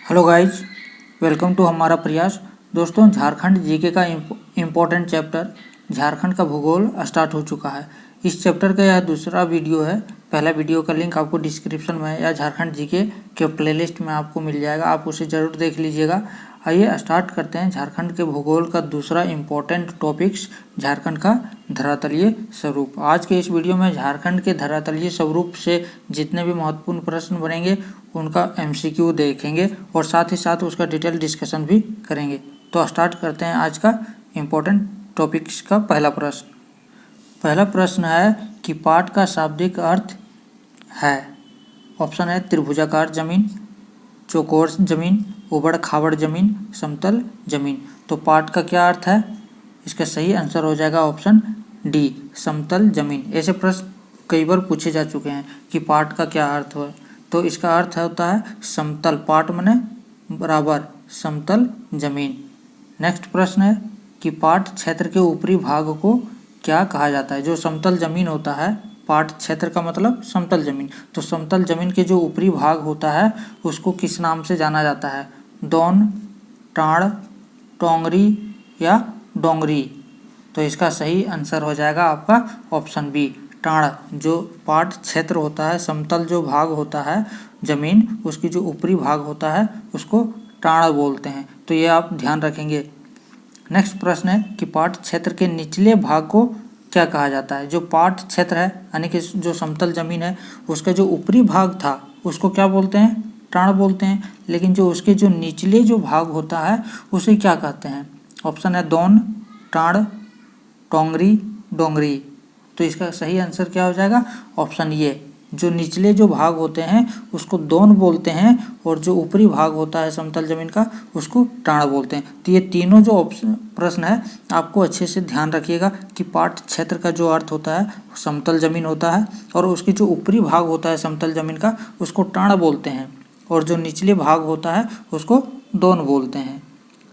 Hello guys, welcome to हमारा प्रयास। दोस्तों, झारखंड जीके का इम्पोर्टेंट चैप्टर झारखंड का भूगोल स्टार्ट हो चुका है। इस चैप्टर का यह दूसरा वीडियो है। पहला वीडियो का लिंक आपको डिस्क्रिप्शन में या झारखंड जीके के प्लेलिस्ट में आपको मिल जाएगा, आप उसे ज़रूर देख लीजिएगा। आइए स्टार्ट करते हैं झारखंड के भूगोल का दूसरा इम्पोर्टेंट टॉपिक्स, झारखंड का धरातलीय स्वरूप। आज के इस वीडियो में झारखंड के धरातलीय स्वरूप से जितने भी महत्वपूर्ण प्रश्न बनेंगे उनका एमसीक्यू देखेंगे और साथ ही साथ उसका डिटेल डिस्कशन भी करेंगे। तो स्टार्ट करते हैं आज का इम्पोर्टेंट टॉपिक्स का पहला प्रश्न। पहला प्रश्न है कि पाट का शाब्दिक अर्थ है। ऑप्शन है त्रिभुजाकार जमीन, चौकोर जमीन, उबड़ खाबड़ जमीन, समतल जमीन। तो पाट का क्या अर्थ है? इसका सही आंसर हो जाएगा ऑप्शन डी, समतल जमीन। ऐसे प्रश्न कई बार पूछे जा चुके हैं कि पाट का क्या अर्थ है। तो इसका अर्थ होता है समतल, पाट माने बराबर, समतल जमीन। नेक्स्ट प्रश्न है कि पाट क्षेत्र के ऊपरी भाग को क्या कहा जाता है? जो समतल जमीन होता है, पाट क्षेत्र का मतलब समतल जमीन, तो समतल जमीन के जो ऊपरी भाग होता है उसको किस नाम से जाना जाता है? दोन, टाड़, टोंगरी या डोंगरी। तो इसका सही आंसर हो जाएगा आपका ऑप्शन बी, टाड़। जो पाट क्षेत्र होता है, समतल जो भाग होता है जमीन, उसकी जो ऊपरी भाग होता है उसको टाड़ बोलते हैं। तो ये आप ध्यान रखेंगे। नेक्स्ट प्रश्न है कि पाट क्षेत्र के निचले भाग को क्या कहा जाता है? जो पाट क्षेत्र है यानी कि जो समतल जमीन है उसका जो ऊपरी भाग था उसको क्या बोलते हैं? टाड़ बोलते हैं। लेकिन जो उसके जो निचले जो भाग होता है उसे क्या कहते हैं? ऑप्शन है दोन, टाड़, टोंगरी, डोंगरी। तो इसका सही आंसर क्या हो जाएगा? ऑप्शन ये, जो निचले जो भाग होते हैं उसको दोन बोलते हैं और जो ऊपरी भाग होता है समतल जमीन का उसको टाड़ बोलते हैं। तो ये तीनों जो प्रश्न है आपको अच्छे से ध्यान रखिएगा कि पाट क्षेत्र का जो अर्थ होता है समतल जमीन होता है और उसकी जो ऊपरी भाग होता है समतल जमीन का उसको टाड़ बोलते हैं और जो निचले भाग होता है उसको दोन बोलते हैं।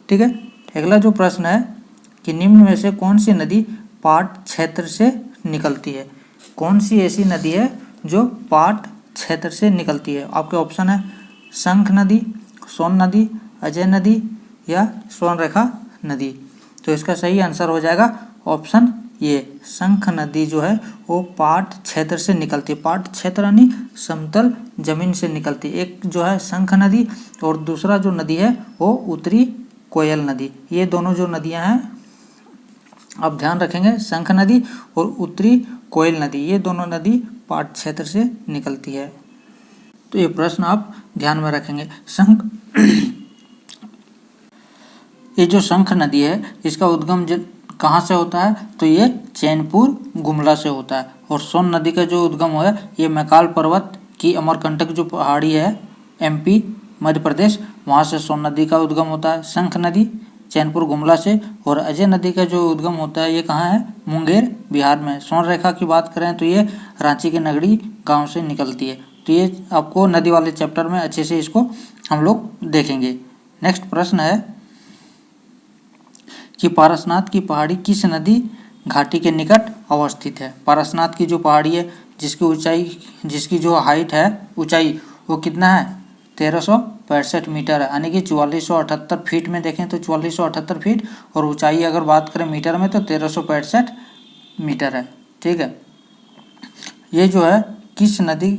ठीक है। अगला जो प्रश्न है कि निम्न में से कौन सी नदी पाट क्षेत्र से निकलती है? कौन सी ऐसी नदी है जो पाट क्षेत्र से निकलती है? आपके ऑप्शन है शंख नदी, सोन नदी, अजय नदी या स्वर्णरेखा नदी। तो इसका सही आंसर हो जाएगा ऑप्शन ये, शंख नदी जो है वो पाट क्षेत्र से निकलती है। पाट क्षेत्र यानी समतल जमीन से निकलती है। एक जो है शंख नदी और दूसरा जो नदी है वो उत्तरी कोयल नदी। ये दोनों जो नदियां हैं आप ध्यान रखेंगे, शंख नदी और उत्तरी कोयल नदी, ये दोनों नदी पाट क्षेत्र से निकलती है। तो ये प्रश्न आप ध्यान में रखेंगे। ये जो शंख नदी है इसका उद्गम कहाँ से होता है? तो ये चैनपुर गुमला से होता है। और सोन नदी का जो उद्गम है ये मैकाल पर्वत की अमरकंटक जो पहाड़ी है एमपी मध्य प्रदेश, वहाँ से सोन नदी का उद्गम होता है। शंख नदी चैनपुर गुमला से। और अजय नदी का जो उद्गम होता है ये कहाँ है? मुंगेर बिहार में। स्वर्ण रेखा की बात करें तो ये रांची के नगड़ी गांव से निकलती है। तो ये आपको नदी वाले चैप्टर में अच्छे से इसको हम लोग देखेंगे। नेक्स्ट प्रश्न है कि पारसनाथ की पहाड़ी किस नदी घाटी के निकट अवस्थित है? पारसनाथ की जो पहाड़ी है जिसकी ऊंचाई, जिसकी जो हाइट है, ऊंचाई, वो कितना है? 1365 मीटर है, यानी कि 4478 फीट में देखें तो 4478 फीट, और ऊंचाई अगर बात करें मीटर में तो 1365 मीटर है। ठीक है। ये जो है किस नदी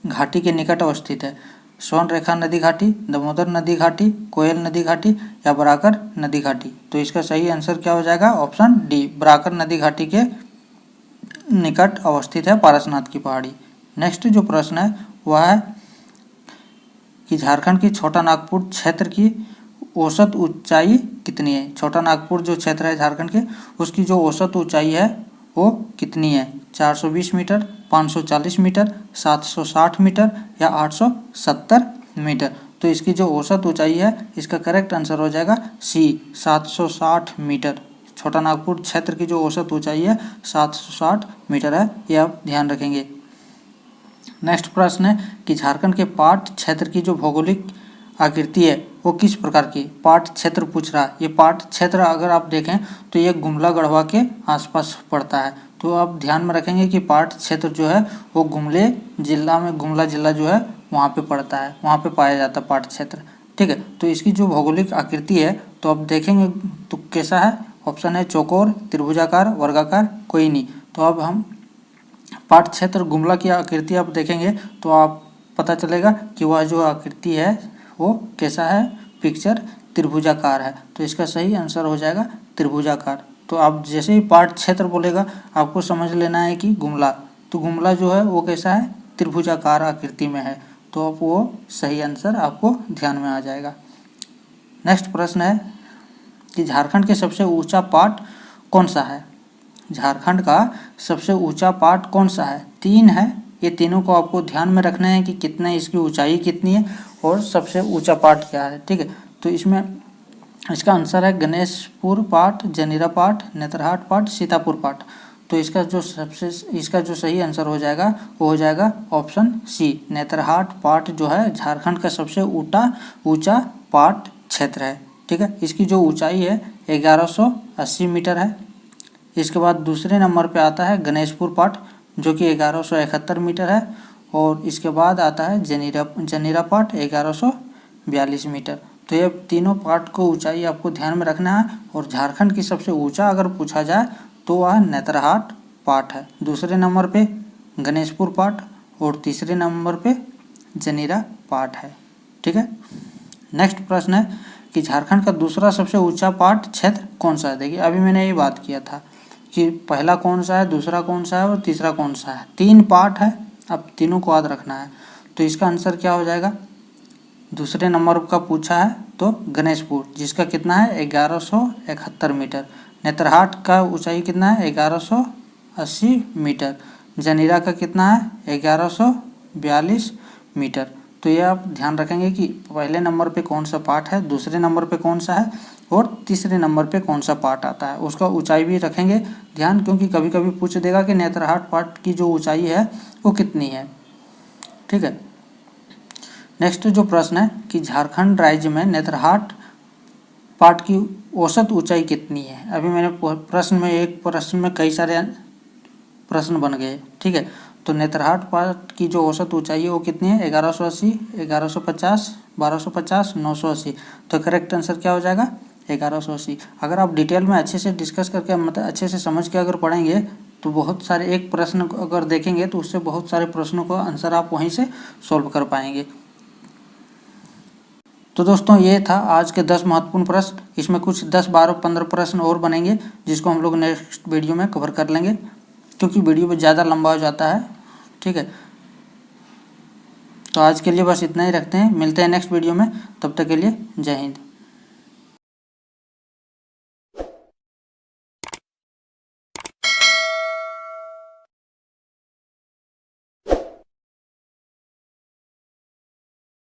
घाटी के निकट अवस्थित है? स्वर्ण रेखा नदी घाटी, दामोदर नदी घाटी, कोयल नदी घाटी या बराकर नदी घाटी। तो इसका सही आंसर क्या हो जाएगा? ऑप्शन डी, बराकर नदी घाटी के निकट अवस्थित है पारसनाथ की पहाड़ी। नेक्स्ट जो प्रश्न है वह है कि झारखंड की छोटा नागपुर क्षेत्र की औसत ऊंचाई कितनी है? छोटा नागपुर जो क्षेत्र है झारखंड के उसकी जो औसत ऊंचाई है वो कितनी है? 420 मीटर, 540 मीटर, 760 मीटर या 870 मीटर। तो इसकी जो औसत ऊंचाई है इसका करेक्ट आंसर हो जाएगा सी, 760 मीटर। छोटा नागपुर क्षेत्र की जो औसत ऊंचाई है 760 मीटर है, ये आप ध्यान रखेंगे। नेक्स्ट प्रश्न है कि झारखंड के पाट क्षेत्र की जो भौगोलिक आकृति है वो किस प्रकार की? पाट क्षेत्र पूछ रहा है। ये पाट क्षेत्र अगर आप देखें तो ये गुमला गढ़वा के आसपास पड़ता है। तो आप ध्यान में रखेंगे कि पाट क्षेत्र जो है वो गुमला जिला जो है वहाँ पे पड़ता है, वहाँ पे पाया जाता है पाट क्षेत्र। ठीक है। तो इसकी जो भौगोलिक आकृति है तो अब देखेंगे तो कैसा है। ऑप्शन है चौकोर, त्रिभुजाकार, वर्गाकार, कोई नहीं। तो अब हम पाठ क्षेत्र गुमला की आकृति आप देखेंगे तो आप पता चलेगा कि वह जो आकृति है वो कैसा है, पिक्चर त्रिभुजाकार है। तो इसका सही आंसर हो जाएगा त्रिभुजाकार। तो आप जैसे ही पाठ क्षेत्र बोलेगा आपको समझ लेना है कि गुमला, तो गुमला जो है वो कैसा है, त्रिभुजाकार आकृति में है। तो अब वो सही आंसर आपको ध्यान में आ जाएगा। नेक्स्ट प्रश्न है कि झारखंड के सबसे ऊंचा पाठ कौन सा है। झारखंड का सबसे ऊंचा पाठ कौन सा है। 3 है, ये तीनों को आपको ध्यान में रखना है कि कितना इसकी ऊंचाई कितनी है और सबसे ऊंचा पाठ क्या है। ठीक है, तो इसमें इसका आंसर है गणेशपुर पाठ, जनीरा पाठ, नेतरहाट पाठ, सीतापुर पाठ। तो इसका जो सही आंसर हो जाएगा वो हो जाएगा ऑप्शन सी, नेतरहाट पाठ जो है झारखंड का सबसे ऊंचा पाठ क्षेत्र है। ठीक है, इसकी जो ऊंचाई है 1180 मीटर है। इसके बाद दूसरे नंबर पे आता है गणेशपुर पाठ जो कि 1171 मीटर है, और इसके बाद आता है जनीरा पाठ 1142 मीटर। तो ये तीनों पाठ को ऊंचाई आपको ध्यान में रखना है, और झारखंड की सबसे ऊंचा अगर पूछा जाए तो वह नेतरहाट पाठ है, दूसरे नंबर पे गणेशपुर पाठ और तीसरे नंबर पे जनीरा पाठ है। ठीक है, नेक्स्ट प्रश्न है कि झारखंड का दूसरा सबसे ऊंचा पाठ क्षेत्र कौन सा है। देखिए अभी मैंने ये बात किया था कि पहला कौन सा है, दूसरा कौन सा है और तीसरा कौन सा है। 3 पाठ है, अब तीनों को याद रखना है। तो इसका आंसर क्या हो जाएगा, दूसरे नंबर का पूछा है तो गणेशपुर जिसका कितना है 1171 मीटर, नेतरहाट का ऊंचाई कितना है 1180 मीटर, जनीरा का कितना है 1142 मीटर। तो ये आप ध्यान रखेंगे कि पहले नंबर पे कौन सा पाठ है, दूसरे नंबर पे कौन सा है और तीसरे नंबर पे कौन सा पाठ आता है, उसका ऊंचाई भी रखेंगे ध्यान, क्योंकि कभी कभी पूछ देगा कि नेतरहाट पाठ की जो ऊंचाई है वो कितनी है। ठीक है, नेक्स्ट जो प्रश्न है कि झारखंड राज्य में नेतरहाट पाठ की औसत ऊंचाई कितनी है। अभी मैंने एक प्रश्न में कई सारे प्रश्न बन गए। ठीक है, तो नेतरहाट पाठ की जो औसत ऊंचाई है वो कितनी है 1180, 1150, 1250, 980। तो करेक्ट आंसर क्या हो जाएगा 1180। अगर आप डिटेल में अच्छे से डिस्कस करके मतलब अच्छे से समझ के अगर पढ़ेंगे तो बहुत सारे एक प्रश्न अगर देखेंगे तो उससे बहुत सारे प्रश्नों का आंसर आप वहीं से सॉल्व कर पाएंगे। तो दोस्तों ये था आज के 10 महत्वपूर्ण प्रश्न। इसमें कुछ 10, 12, 15 प्रश्न और बनेंगे जिसको हम लोग नेक्स्ट वीडियो में कवर कर लेंगे, क्योंकि वीडियो में ज़्यादा लंबा हो जाता है। ठीक है, तो आज के लिए बस इतना ही रखते हैं, मिलते हैं नेक्स्ट वीडियो में, तब तक के लिए जय हिंद।